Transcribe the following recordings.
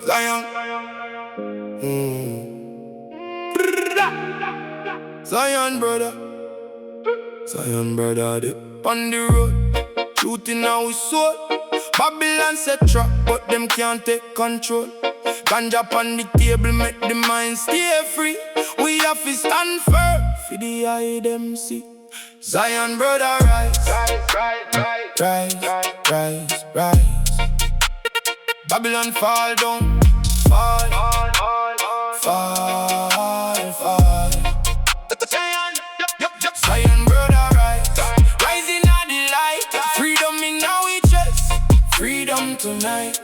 Zion. Zion brother. Zion brother they on the road, truth in our soul. Babylon set trap, but them can't take control. Ganja on the table, make the mind stay free. We have to stand firm for the eye them see. Zion brother rise, rise, rise, rise. Babylon fall down, fall, fall, fall. Zion brother rise, rising at the light. Freedom in our chest, freedom tonight.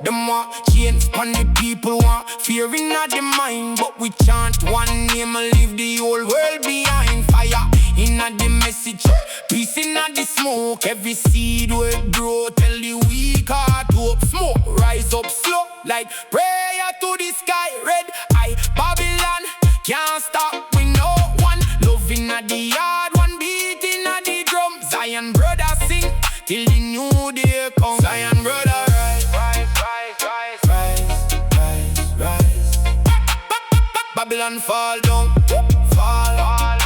Them want change, and the people want fear in the mind. But we chant one name and leave the whole world behind. Fire in the message, peace in the smoke. Every seed will grow, tell the weak heart hope. Smoke rise up slow, like prayer to the sky. Red eye Babylon can't stop with no one. Love in the yard, one beat in the drum. Zion brother sing till the new day comes. Zion brother rise, rise, rise, rise, rise, rise. Babylon fall down, fall, fall,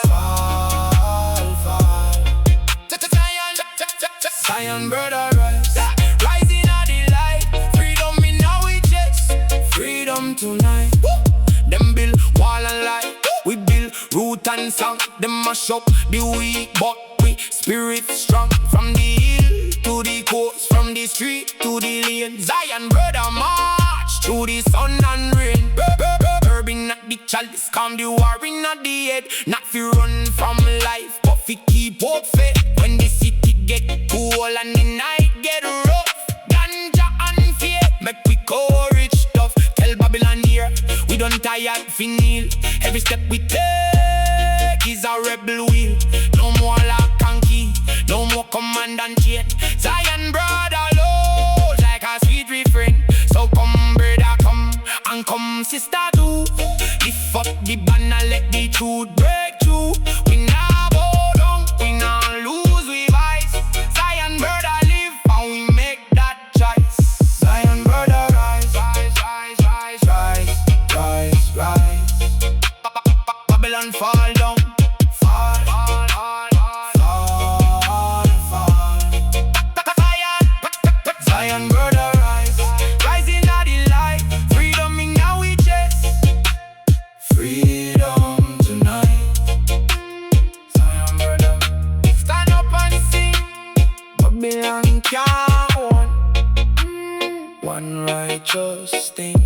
fall, fall. Zion brother rise, rising at the light. Freedom in our chest, freedom tonight. Them build wall and light, we build root and song. Them mash up the weak, but we spirit strong. From the hill to the coast, from the street to the lane. Zion brother march through the sun and rain. Urban at the chalice, calm the war in at the head. Not fi run from life, but fi keep hope faith. When the city get cool and the night get rough, ganja and fear make we courage tough. Tell Babylon here, we don't tired fi kneel. Every step we take is a rebel wheel. No more lock and key, no more command and chain. Zion brother low, like a sweet refrain. So come brother come, and come sister too. Lift up the banner, let the truth break through. We nah bow down, we nah lose we vice. Zion brother live and we make that choice. Zion brother rise, rise, rise, rise, rise, rise, rise. Babylon fall down, fall, fall, fall, fall, fall. Zion brother rise, rising at the light. Freedom in our chest, freedom tonight. Zion brother, stand up and sing. Babylon can't own one righteous thing.